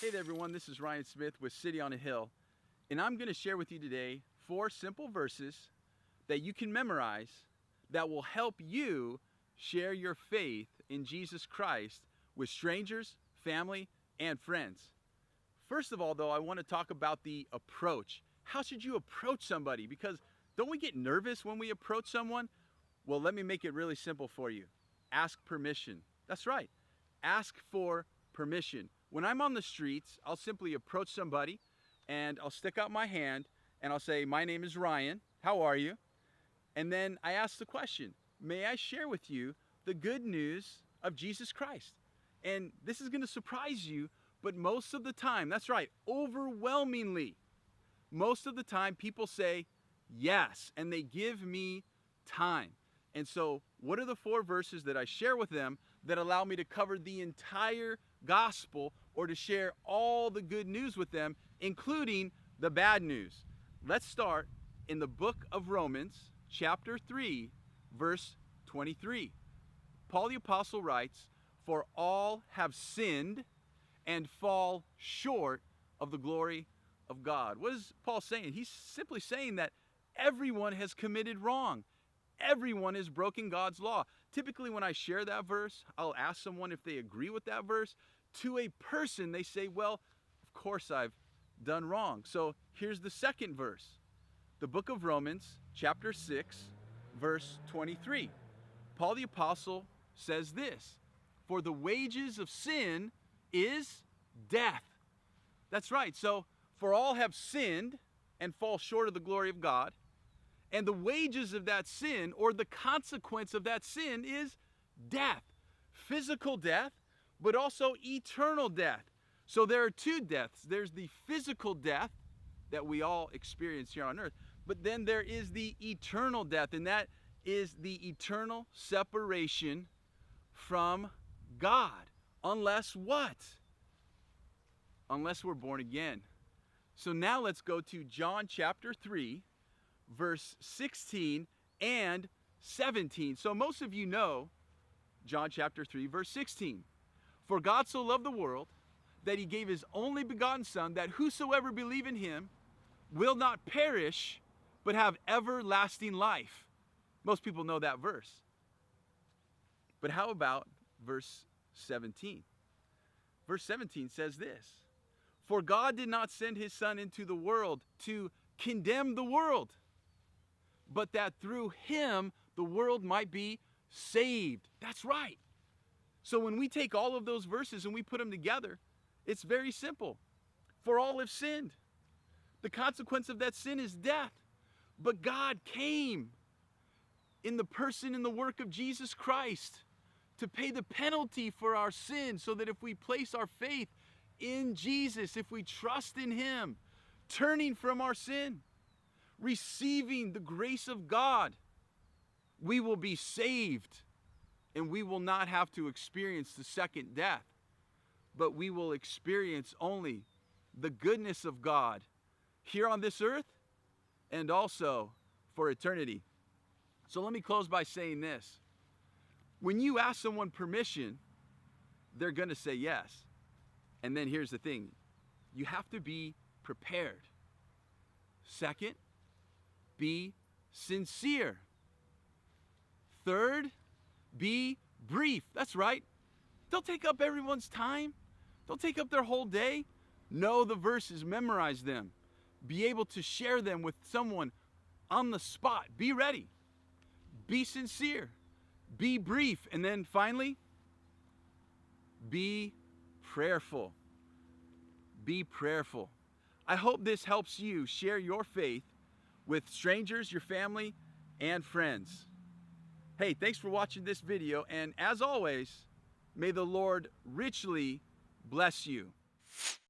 Hey there everyone, this is Ryan Smith with City on a Hill, and I'm going to share with you today 4 simple verses that you can memorize that will help you share your faith in Jesus Christ with strangers, family, and friends. First of all though, I want to talk about the approach. How should you approach somebody? Because don't we get nervous when we approach someone? Well, let me make it really simple for you. Ask permission. That's right. Ask for permission. When I'm on the streets, I'll simply approach somebody and I'll stick out my hand and I'll say, "My name is Ryan. How are you?" And then I ask the question, "May I share with you the good news of Jesus Christ?" And this is going to surprise you, but most of the time, that's right, overwhelmingly, most of the time people say yes, and they give me time. And so what are the 4 verses that I share with them that allow me to cover the entire gospel or to share all the good news with them, including the bad news? Let's start in the book of Romans, chapter 3, verse 23. Paul the Apostle writes, "For all have sinned and fall short of the glory of God." What is Paul saying? He's simply saying that everyone has committed wrong. Everyone has broken God's law. Typically when I share that verse, I'll ask someone if they agree with that verse. To a person, they say, "Well, of course I've done wrong." So here's the second verse. The book of Romans, chapter 6, verse 23. Paul the Apostle says this, "For the wages of sin is death." That's right. So for all have sinned and fall short of the glory of God. And the wages of that sin, or the consequence of that sin, is death. Physical death, but also eternal death. So there are 2 deaths. There's the physical death that we all experience here on earth, but then there is the eternal death, and that is the eternal separation from God. Unless what? Unless we're born again. So now let's go to John chapter 3, verse 16 and 17. So most of you know John chapter 3, verse 16. "For God so loved the world that he gave his only begotten Son, that whosoever believe in him will not perish, but have everlasting life." Most people know that verse. But how about verse 17? Verse 17 says this, "For God did not send his Son into the world to condemn the world, but that through him the world might be saved." That's right. So when we take all of those verses and we put them together, it's very simple. For all have sinned. The consequence of that sin is death. But God came in the person and the work of Jesus Christ to pay the penalty for our sin, so that if we place our faith in Jesus, if we trust in him, turning from our sin, receiving the grace of God, we will be saved, and we will not have to experience the second death, but we will experience only the goodness of God here on this earth and also for eternity. So let me close by saying this. When you ask someone permission, they're going to say yes. And then here's the thing. You have to be prepared. Second, be sincere. Third, be brief. That's right. Don't take up everyone's time. Don't take up their whole day. Know the verses, memorize them. Be able to share them with someone on the spot. Be ready. Be sincere. Be brief. And then finally, be prayerful. Be prayerful. I hope this helps you share your faith with strangers, your family, and friends. Hey, thanks for watching this video, and as always, may the Lord richly bless you.